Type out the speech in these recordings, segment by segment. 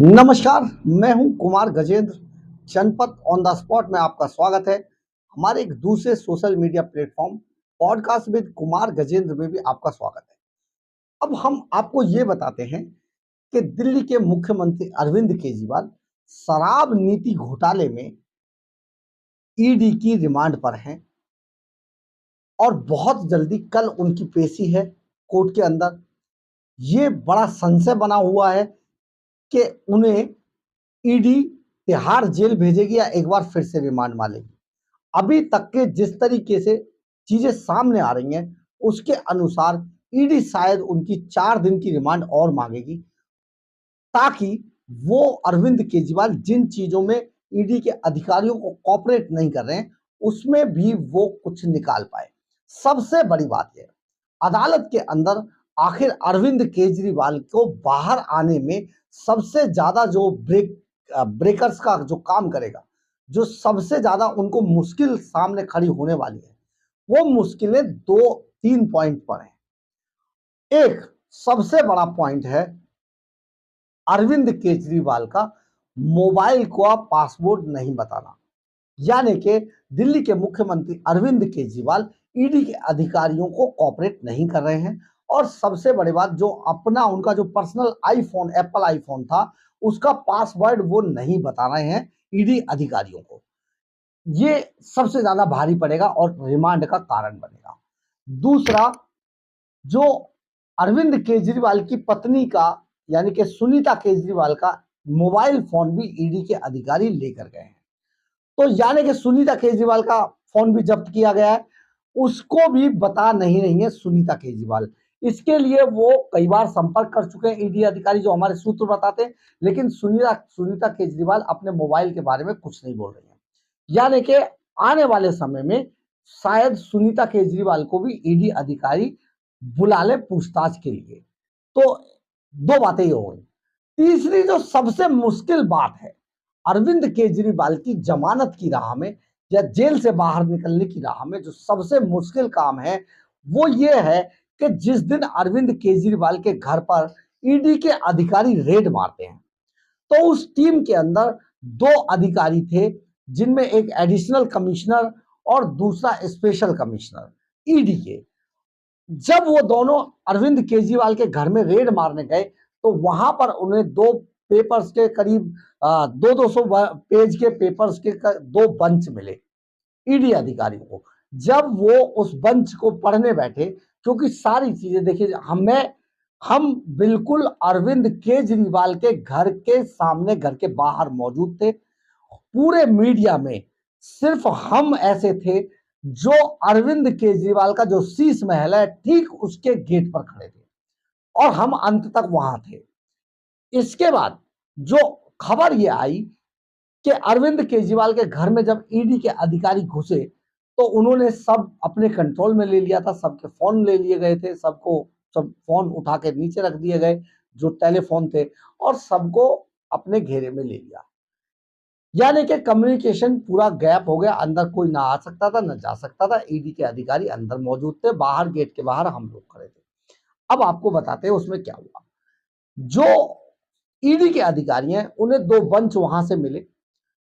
नमस्कार, मैं हूं कुमार गजेंद्र। जनपद ऑन द स्पॉट में आपका स्वागत है। हमारे एक दूसरे social media platform podcast with Kumar Gajendra में भी आपका स्वागत है। अब हम आपको ये बताते हैं कि दिल्ली के मुख्यमंत्री अरविंद केजरीवाल शराब नीति घोटाले में ईडी की रिमांड पर हैं और बहुत जल्दी कल उनकी पेशी है कोर्ट के अंदर। ये बड़ा संशय बना हुआ है कि उन्हें ईडी तिहाड़ जेल भेजेगी या एक बार फिर से रिमांड मांगेगी। अभी तक के जिस तरीके से चीजें सामने आ रही हैं उसके अनुसार ईडी शायद उनकी 4 दिन की रिमांड और मांगेगी, ताकि वो अरविंद केजरीवाल जिन चीजों में ईडी के अधिकारियों को कोऑपरेट नहीं कर रहे हैं उसमें भी वो कुछ निकाल पाए। सबसे बड़ी बात यह, अदालत के अंदर आखिर अरविंद केजरीवाल को बाहर आने में सबसे ज्यादा जो ब्रेकर्स का जो काम करेगा, जो सबसे ज्यादा उनको मुश्किल सामने खड़ी होने वाली है, वो मुश्किलें 2-3 पॉइंट पर हैं। एक सबसे बड़ा पॉइंट है अरविंद केजरीवाल का मोबाइल का पासवर्ड नहीं बताना। यानी कि दिल्ली के मुख्यमंत्री अरविंद केजरीवाल ईडी के अधिकारियों को कोऑपरेट नहीं कर रहे हैं। और सबसे बड़ी बात, जो अपना उनका जो पर्सनल आईफोन, एप्पल आईफोन था, उसका पासवर्ड वो नहीं बता रहे हैं ईडी अधिकारियों को। ये सबसे ज्यादा भारी पड़ेगा और रिमांड का कारण बनेगा। दूसरा, जो अरविंद केजरीवाल की पत्नी का यानी कि सुनीता केजरीवाल का मोबाइल फोन भी ईडी के अधिकारी लेकर गए हैं। तो यानी कि सुनीता केजरीवाल का फोन भी जब्त किया गया है, उसको भी बता नहीं रही है सुनीता केजरीवाल। इसके लिए वो कई बार संपर्क कर चुके हैं ईडी अधिकारी, जो हमारे सूत्र बताते हैं, लेकिन सुनीता केजरीवाल अपने मोबाइल के बारे में कुछ नहीं बोल रही है। यानी कि आने वाले समय में शायद सुनीता केजरीवाल को भी ईडी अधिकारी बुला ले पूछताछ के लिए। तो दो बातें ये हो गई। तीसरी जो सबसे मुश्किल बात है अरविंद केजरीवाल की जमानत की राह में या जेल से बाहर निकलने की राह में, जो सबसे मुश्किल काम है वो ये है कि जिस दिन अरविंद केजरीवाल के घर पर ईडी के अधिकारी रेड मारते हैं, तो उस टीम के अंदर 2 अधिकारी थे, जिनमें एक एडिशनल कमिश्नर और दूसरा स्पेशल कमिश्नर ईडी के। जब वो दोनों अरविंद केजरीवाल के घर में रेड मारने गए, तो वहां पर उन्हें 2 पेपर्स के करीब 200 पेज के पेपर्स के 2 बंच मिले ईडी अधिकारियों को। जब वो उस बंच को पढ़ने बैठे, क्योंकि सारी चीजें देखिए, हम बिल्कुल अरविंद केजरीवाल के घर के सामने, घर के बाहर मौजूद थे। पूरे मीडिया में सिर्फ हम ऐसे थे जो अरविंद केजरीवाल का जो शीश महल है ठीक उसके गेट पर खड़े थे, और हम अंत तक वहां थे। इसके बाद जो खबर ये आई कि अरविंद केजरीवाल के घर में जब ईडी के अधिकारी घुसे, तो उन्होंने सब अपने कंट्रोल में ले लिया था, सबके फोन ले लिए गए थे, सब फोन उठा के नीचे रख दिए गए जो टेलीफोन थे, और सबको अपने घेरे में ले लिया। यानी कि कम्युनिकेशन पूरा गैप हो गया, अंदर कोई ना आ सकता था ना जा सकता था। ईडी के अधिकारी अंदर मौजूद थे, बाहर गेट के बाहर हम लोग खड़े थे। अब आपको बताते हैं उसमें क्या हुआ। जो ईडी के अधिकारी हैं उन्हें 2 बंच वहां से मिले।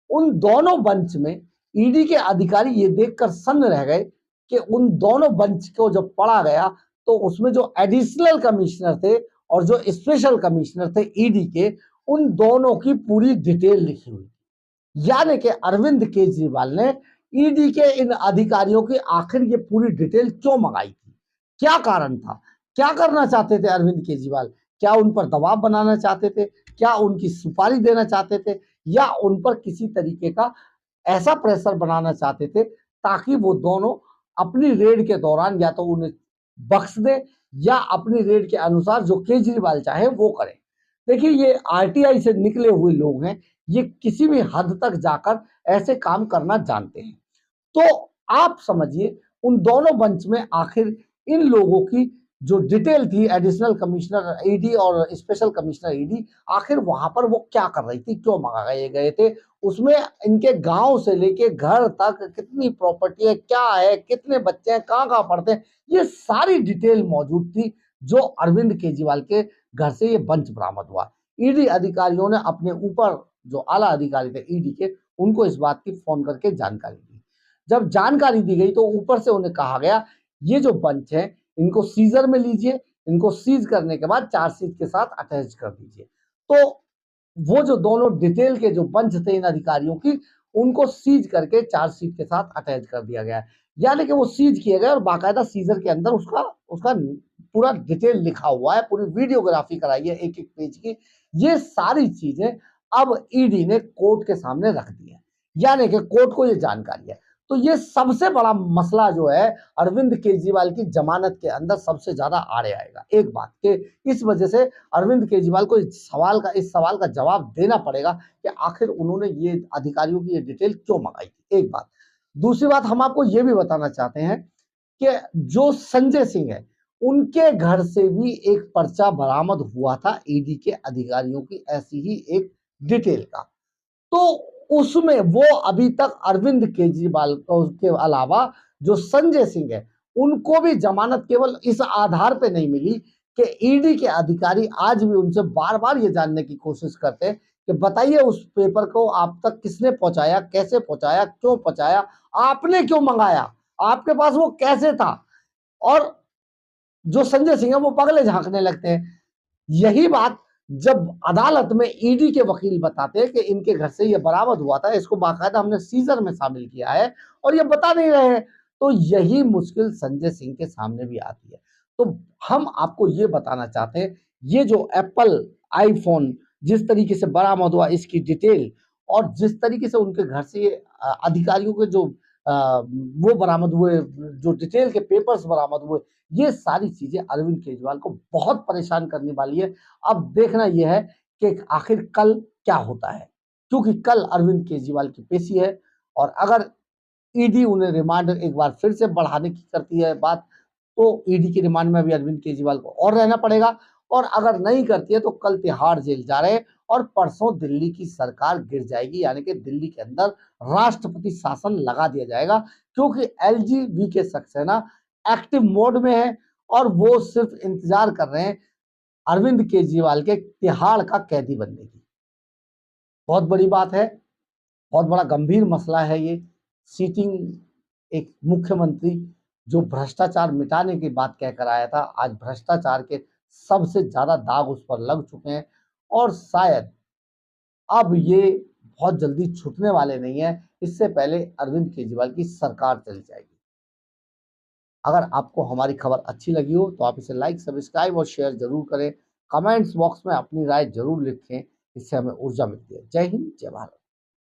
उन दोनों बंच में ईडी के अधिकारी ये देखकर सन्न रह गए कि उन दोनों बंच को जब पढ़ा गया, तो उसमें जो एडिशनल कमिश्नर थे और जो स्पेशल कमिश्नर थे ईडी के, उन दोनों की पूरी डिटेल लिखी हुई। यानी कि अरविंद केजरीवाल ने ईडी के इन अधिकारियों की आखिर ये पूरी डिटेल क्यों मंगाई थी, क्या कारण था, क्या करना चाहते थे अरविंद केजरीवाल? क्या उन पर दबाव बनाना चाहते थे? क्या उनकी सुपारी देना चाहते थे? या उन पर किसी तरीके का ऐसा प्रेशर बनाना चाहते थे ताकि वो दोनों अपनी रेड के दौरान या तो उन्हें बख्श दे, या अपनी रेड के अनुसार जो केजरीवाल चाहे वो करें। देखिए, ये आरटीआई से निकले हुए लोग हैं, ये किसी भी हद तक जाकर ऐसे काम करना जानते हैं। तो आप समझिए उन दोनों बंच में आखिर इन लोगों की जो डिटेल थी, एडिशनल कमिश्नर ईडी और स्पेशल कमिश्नर ईडी, आखिर वहां पर वो क्या कर रही थी, क्यों मंगाए गए थे? उसमें इनके गांव से लेके घर तक कितनी प्रॉपर्टी है, क्या है, कितने बच्चे हैं, कहाँ कहाँ पढ़ते हैं, ये सारी डिटेल मौजूद थी, जो अरविंद केजरीवाल के घर से ये बंच बरामद हुआ। ईडी अधिकारियों ने अपने ऊपर जो आला अधिकारी थे ईडी के, उनको इस बात की फोन करके जानकारी दी। जब जानकारी दी गई तो ऊपर से उन्हें कहा गया ये जो बंच है इनको सीजर में लीजिए, इनको सीज करने के बाद चार्जशीट के साथ अटैच कर दीजिए। तो वो जो दोनों डिटेल के जो बंच थे इन अधिकारियों की, उनको सीज करके चार्जशीट के साथ अटैच कर दिया गया है। यानी कि वो सीज किए गए और बाकायदा सीजर के अंदर उसका उसका पूरा डिटेल लिखा हुआ है, पूरी वीडियोग्राफी कराई है एक एक पेज की। ये सारी चीजें अब ईडी ने कोर्ट के सामने रख दी है, यानी कि कोर्ट को ये जानकारी है। तो ये सबसे बड़ा मसला जो है अरविंद केजरीवाल की जमानत के अंदर सबसे ज्यादा आड़े आएगा। एक बात के इस वजह से अरविंद केजरीवाल को इस सवाल का जवाब देना पड़ेगा कि आखिर उन्होंने ये अधिकारियों की ये डिटेल क्यों मंगाई थी। एक बात। दूसरी बात, हम आपको ये भी बताना चाहते हैं कि जो संजय सिंह है उनके घर से भी एक पर्चा बरामद हुआ था ईडी के अधिकारियों की ऐसी ही एक डिटेल का। तो उसमें वो अभी तक अरविंद केजरीवाल के अलावा जो संजय सिंह है उनको भी जमानत केवल इस आधार पे नहीं मिली कि ईडी के अधिकारी आज भी उनसे बार बार ये जानने की कोशिश करते हैं कि बताइए उस पेपर को आप तक किसने पहुंचाया, कैसे पहुंचाया, क्यों पहुंचाया, आपने क्यों मंगाया, आपके पास वो कैसे था। और जो संजय सिंह है वो पगले झांकने लगते हैं। यही बात जब अदालत में ईडी के वकील बताते हैं कि इनके घर से ये बरामद हुआ था, इसको बाकायदा हमने सीजर में शामिल किया है और ये बता नहीं रहे हैं, तो यही मुश्किल संजय सिंह के सामने भी आती है। तो हम आपको ये बताना चाहते हैं, ये जो एप्पल आईफोन जिस तरीके से बरामद हुआ इसकी डिटेल और जिस तरीके से उनके घर से ये अधिकारियों के जो वो बरामद हुए, जो डिटेल के पेपर्स बरामद हुए, ये सारी चीजें अरविंद केजरीवाल को बहुत परेशान करने वाली है। अब देखना यह है कि आखिर कल क्या होता है, क्योंकि कल अरविंद केजरीवाल की पेशी है और अगर ईडी उन्हें रिमांड एक बार फिर से बढ़ाने की करती है बात, तो ईडी की रिमांड में भी अरविंद केजरीवाल को और रहना पड़ेगा। और अगर नहीं करती है तो कल तिहाड़ जेल जा रहे हैं और परसों दिल्ली की सरकार गिर जाएगी, यानी कि दिल्ली के अंदर राष्ट्रपति शासन लगा दिया जाएगा, क्योंकि एलजी सक्सेना एक्टिव मोड में है और वो सिर्फ इंतजार कर रहे हैं अरविंद केजरीवाल के तिहाड़ का कैदी बनने की। बहुत बड़ी बात है, बहुत बड़ा गंभीर मसला है ये। सीटिंग एक मुख्यमंत्री जो भ्रष्टाचार मिटाने की बात कहकर आया था, आज भ्रष्टाचार के सबसे ज्यादा दाग उस पर लग चुके हैं और शायद अब ये बहुत जल्दी छूटने वाले नहीं है। इससे पहले अरविंद केजरीवाल की सरकार चली जाएगी। अगर आपको हमारी खबर अच्छी लगी हो तो आप इसे लाइक, सब्सक्राइब और शेयर जरूर करें। कमेंट्स बॉक्स में अपनी राय जरूर लिखें, इससे हमें ऊर्जा मिलती है। जय हिंद, जय भारत।